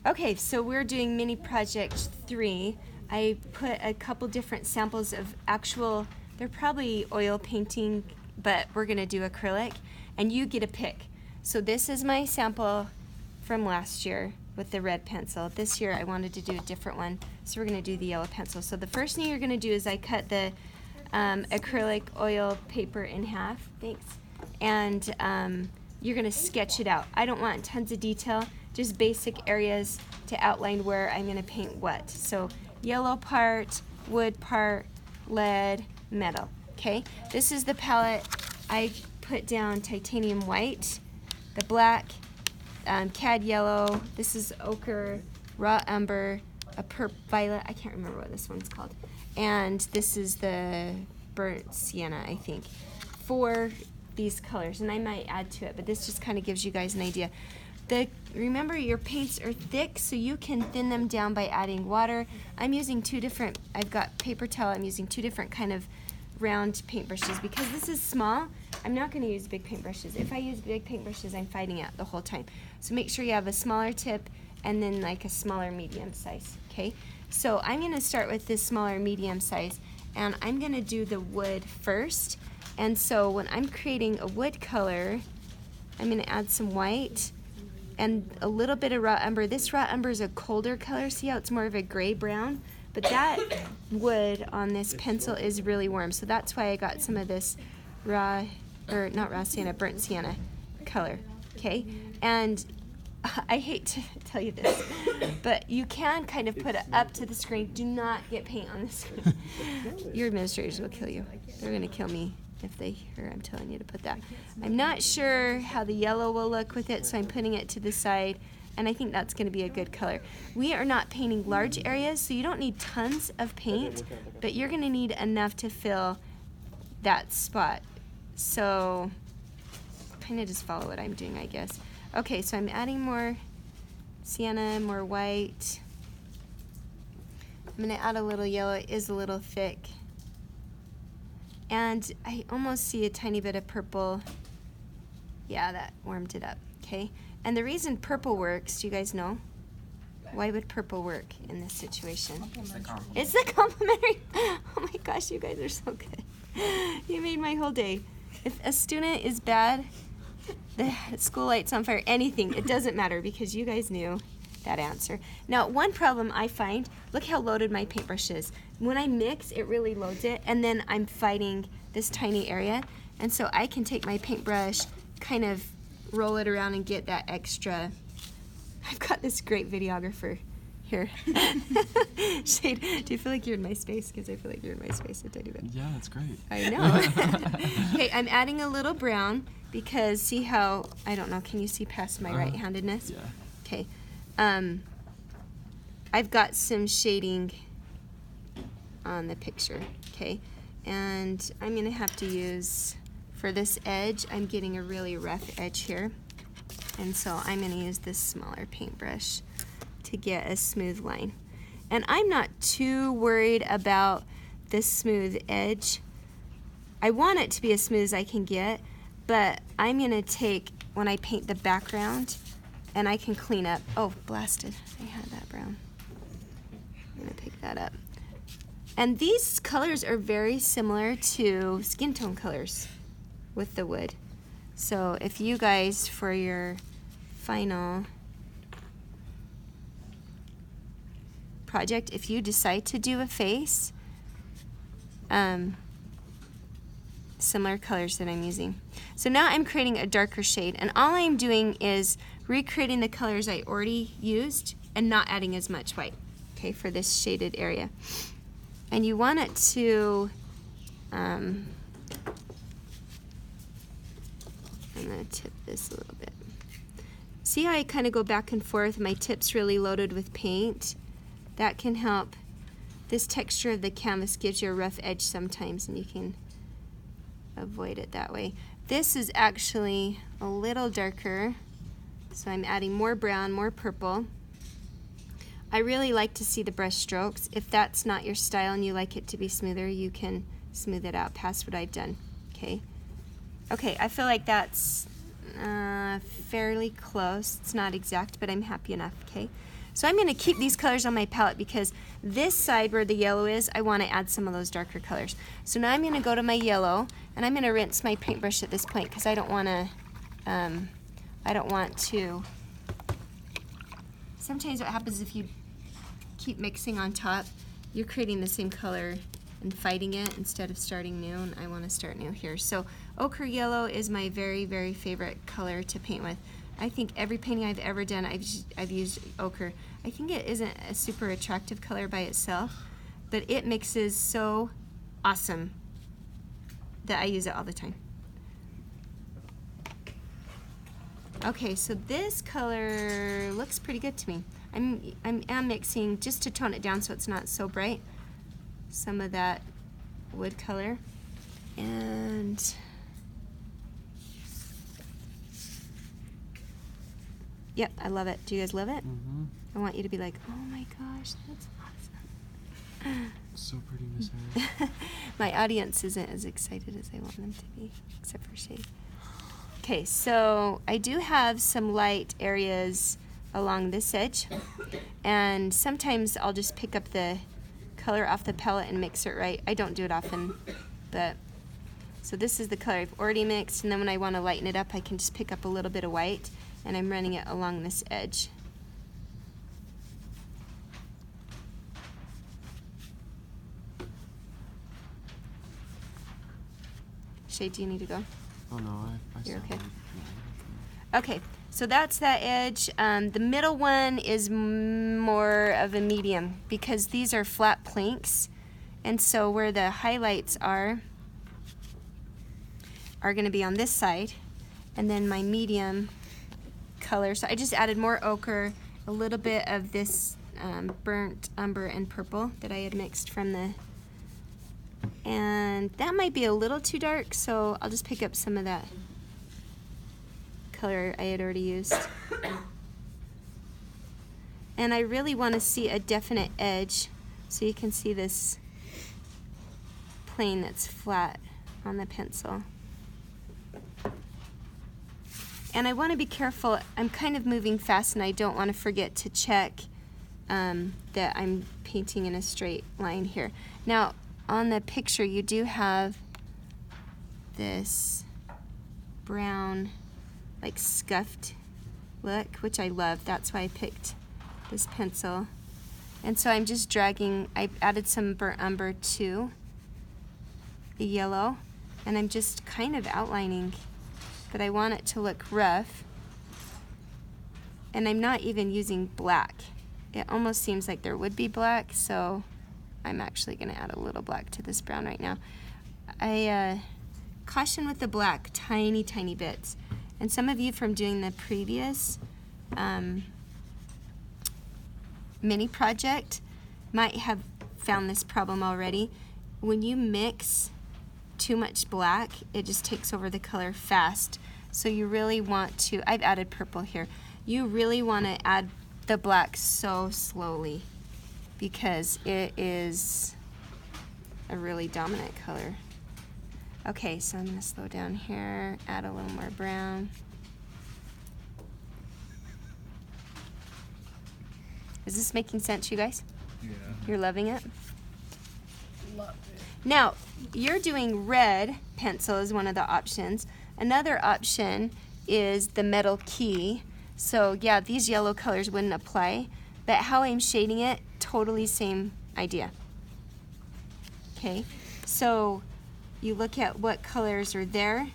Okay, so we're doing mini project 3. I put a couple different samples of actual, they're probably oil painting, but we're gonna do acrylic, and you get a pick. So this is my sample from last year with the red pencil. This year I wanted to do a different one, so we're gonna do the yellow pencil. So the first thing you're gonna do is I cut the acrylic oil paper in half, thanks, and you're gonna sketch it out. I don't want tons of detail, just basic areas to outline where I'm gonna paint what. So yellow part, wood part, lead, metal, okay? This is the palette. I put down titanium white, the black, cad yellow, this is ochre, raw umber, a violet, I can't remember what this one's called, and this is the burnt sienna, I think, for these colors, and I might add to it, but this just kind of gives you guys an idea. Remember, your paints are thick, so you can thin them down by adding water. I'm using I've got paper towel, I'm using 2 different kind of round paintbrushes. Because this is small, I'm not going to use big paintbrushes. If I use big paintbrushes, I'm fighting it the whole time. So make sure you have a smaller tip and then like a smaller medium size, okay? So I'm going to start with this smaller medium size, and I'm going to do the wood first. And so when I'm creating a wood color, I'm going to add some white and a little bit of raw umber. This raw umber is a colder color. See how it's more of a gray brown? But that wood on this pencil is really warm. So that's why I got some of this not raw sienna, burnt sienna color, okay? And I hate to tell you this, but you can kind of put it up to the screen. Do not get paint on the screen. Your administrators will kill you. They're gonna kill me if they hear I'm telling you to put that. I'm not sure how the yellow will look with it, so I'm putting it to the side, and I think that's gonna be a good color. We are not painting large areas, so you don't need tons of paint, but you're gonna need enough to fill that spot. So kind of just follow what I'm doing, I guess. Okay, so I'm adding more sienna, more white. I'm gonna add a little yellow. It is a little thick. And I almost see a tiny bit of purple. Yeah, that warmed it up, okay? And the reason purple works, do you guys know? Why would purple work in this situation? It's the complementary. Oh my gosh, you guys are so good. You made my whole day. If a student is bad, the school light's on fire, anything, it doesn't matter because you guys knew that answer. Now, one problem I find, look how loaded my paintbrush is. When I mix, it really loads it, and then I'm fighting this tiny area. And so I can take my paintbrush, kind of roll it around and get that extra. I've got this great videographer here. Shade, do you feel like you're in my space? Because I feel like you're in my space a tiny bit. Yeah, that's great. I know. Okay, I'm adding a little brown because see how, I don't know, can you see past my right-handedness? Yeah. Okay. I've got some shading on the picture, okay? And I'm gonna have to use, for this edge, I'm getting a really rough edge here. And so I'm gonna use this smaller paintbrush to get a smooth line. And I'm not too worried about this smooth edge. I want it to be as smooth as I can get, but I'm gonna take, when I paint the background, and I can clean up. Oh, blasted, I had that brown. I'm gonna pick that up. And these colors are very similar to skin tone colors with the wood. So if you guys, for your final project, if you decide to do a face, similar colors that I'm using. So now I'm creating a darker shade, and all I'm doing is recreating the colors I already used and not adding as much white, okay, for this shaded area. And you want it to, I'm gonna tip this a little bit. See how I kind of go back and forth? My tip's really loaded with paint. That can help. This texture of the canvas gives you a rough edge sometimes, and you can avoid it that way. This is actually a little darker, so I'm adding more brown, more purple. I really like to see the brush strokes. If that's not your style and you like it to be smoother, you can smooth it out past what I've done, okay? Okay, I feel like that's fairly close. It's not exact, but I'm happy enough, okay? So I'm going to keep these colors on my palette because this side where the yellow is, I want to add some of those darker colors. So now I'm going to go to my yellow, and I'm going to rinse my paintbrush at this point because I don't want to, sometimes what happens if you keep mixing on top, you're creating the same color and fighting it instead of starting new, and I want to start new here. So ochre yellow is my very, very favorite color to paint with. I think every painting I've ever done, I've used ochre. I think it isn't a super attractive color by itself, but it mixes so awesome that I use it all the time. Okay, so this color looks pretty good to me. I'm mixing just to tone it down so it's not so bright, some of that wood color, and yep, I love it. Do you guys love it? Mm-hmm. I want you to be like, oh my gosh, that's awesome. So pretty, Miss Harris. My audience isn't as excited as I want them to be, except for Shay. Okay, so I do have some light areas along this edge, and sometimes I'll just pick up the color off the palette and mix it right. I don't do it often, but so this is the color I've already mixed, and then when I want to lighten it up, I can just pick up a little bit of white, and I'm running it along this edge. Shay, do you need to go? Oh no, I You're okay. Yeah. Okay, so that's that edge. The middle one is more of a medium because these are flat planks, and so where the highlights are going to be on this side, and then my medium color. So I just added more ochre, a little bit of this burnt umber and purple that I had mixed from the, and that might be a little too dark, so I'll just pick up some of that color I had already used. And I really want to see a definite edge, so you can see this plane that's flat on the pencil. And I want to be careful. I'm kind of moving fast, and I don't want to forget to check that I'm painting in a straight line here. Now, on the picture, you do have this brown, like scuffed look, which I love. That's why I picked this pencil. And so I'm just dragging, I've added some burnt umber to the yellow, and I'm just kind of outlining, but I want it to look rough. And I'm not even using black. It almost seems like there would be black, so I'm actually going to add a little black to this brown right now. I caution with the black, tiny, tiny bits. And some of you from doing the previous mini project might have found this problem already. When you mix too much black, it just takes over the color fast. So you really want to, I've added purple here, you really want to add the black so slowly because it is a really dominant color. Okay, so I'm going to slow down here, add a little more brown. Is this making sense, you guys? Yeah. You're loving it? Love it. Now, you're doing red pencil is one of the options. Another option is the metal key. So yeah, these yellow colors wouldn't apply, but how I'm shading it, totally same idea. Okay, so you look at what colors are there.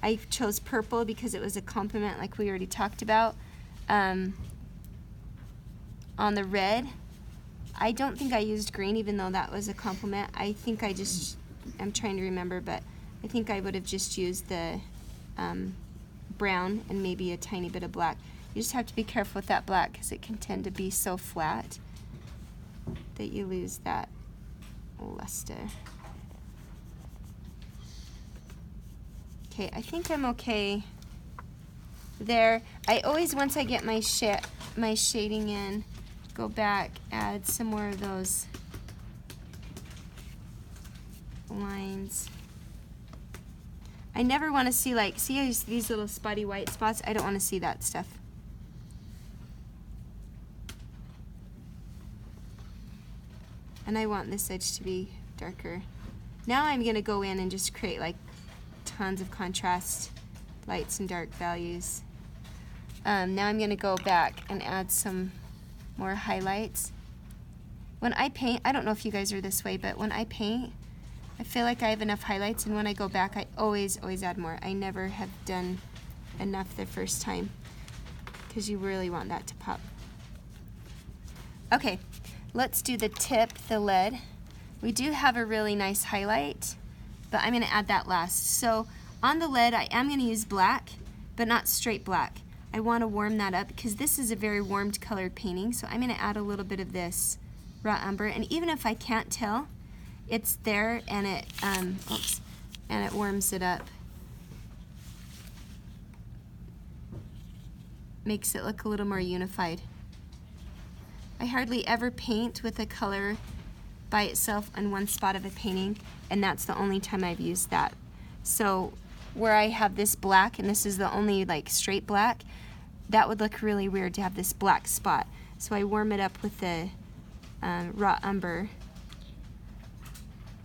I chose purple because it was a complement like we already talked about. On the red, I don't think I used green even though that was a complement. I think I just, I'm trying to remember, but I think I would have just used the brown and maybe a tiny bit of black. You just have to be careful with that black because it can tend to be so flat that you lose that luster. Okay, I think I'm okay there. I always, once I get my shading in, go back, add some more of those lines. I never want to see, like, see these little spotty white spots? I don't want to see that stuff. And I want this edge to be darker. Now I'm gonna go in and just create like tons of contrast, lights and dark values. Now I'm gonna go back and add some more highlights. When I paint, I don't know if you guys are this way, but when I paint, I feel like I have enough highlights, and when I go back, I always add more. I never have done enough the first time, because you really want that to pop. Okay, let's do the tip, the lead. We do have a really nice highlight, but I'm gonna add that last. So on the lead, I am gonna use black, but not straight black. I wanna warm that up because this is a very warmed colored painting, so I'm gonna add a little bit of this raw umber, and even if I can't tell, it's there, and it, and it warms it up. Makes it look a little more unified. I hardly ever paint with a color by itself on one spot of a painting, and that's the only time I've used that. So where I have this black, and this is the only like straight black, that would look really weird to have this black spot. So I warm it up with the raw umber,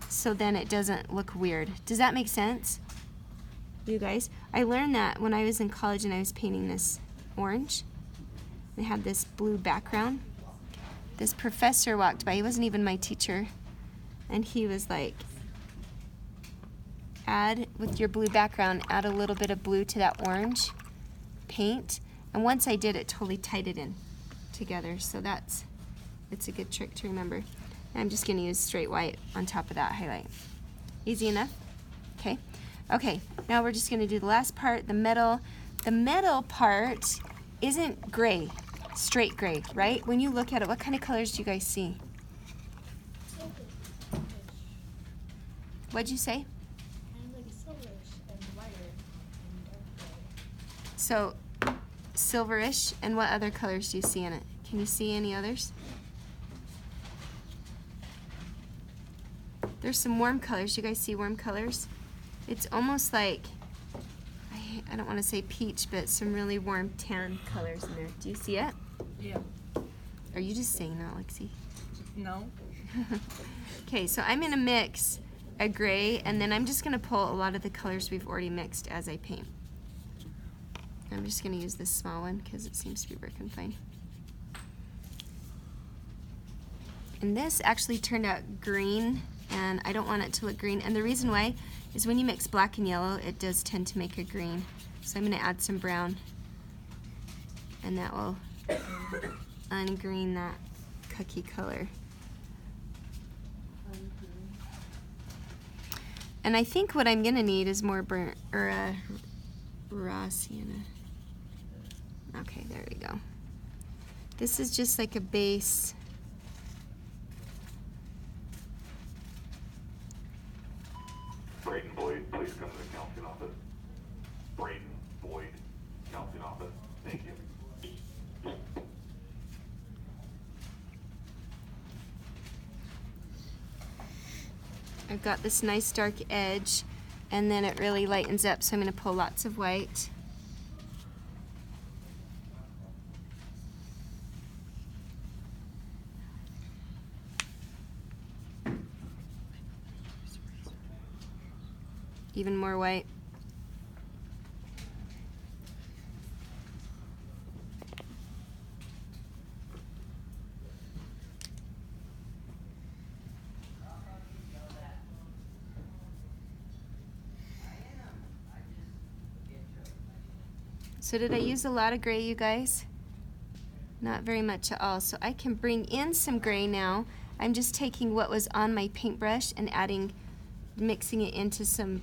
so then it doesn't look weird. Does that make sense, you guys? I learned that when I was in college and I was painting this orange. It had this blue background. This professor walked by, he wasn't even my teacher, and he was like, add, with your blue background, add a little bit of blue to that orange paint. And once I did, it totally tied it in together. So it's a good trick to remember. And I'm just gonna use straight white on top of that highlight. Easy enough? Okay. Okay, now we're just gonna do the last part, the metal. The metal part isn't gray, straight gray, right? When you look at it, what kind of colors do you guys see? What'd you say? Kind of like a silverish and lighter and dark gray. So, silverish, and what other colors do you see in it? Can you see any others? There's some warm colors. You guys see warm colors? It's almost like, I don't want to say peach, but some really warm tan colors in there. Do you see it? Yeah. Are you just saying that, Lexi? No. Okay, so I'm gonna mix a gray, and then I'm just gonna pull a lot of the colors we've already mixed as I paint. I'm just gonna use this small one because it seems to be working fine. And this actually turned out green, and I don't want it to look green. And the reason why is when you mix black and yellow, it does tend to make a green. So I'm gonna add some brown, and that will ungreen that cookie color. And I think what I'm gonna need is more burnt, or raw sienna. Okay, there we go. This is just like a base. Braden Boyd, please come to the counseling office. Braden Boyd, counseling office. Thank you. I've got this nice dark edge, and then it really lightens up, so I'm going to pull lots of white. Even more white. So did I use a lot of gray, you guys? Not very much at all. So I can bring in some gray now. I'm just taking what was on my paintbrush and mixing it into some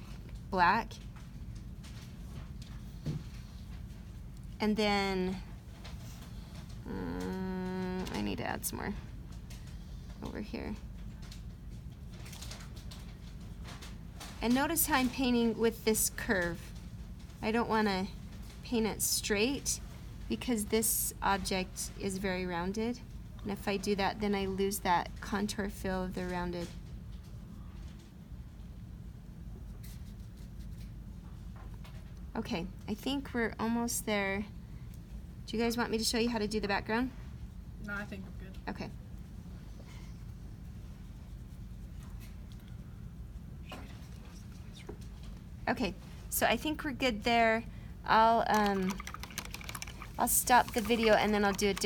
black. And then I need to add some more over here. And notice how I'm painting with this curve. I don't want to paint it straight because this object is very rounded. And if I do that, then I lose that contour feel of the rounded. Okay, I think we're almost there. Do you guys want me to show you how to do the background? No, I think we're good. Okay. Okay, so I think we're good there. I'll stop the video and then I'll do a different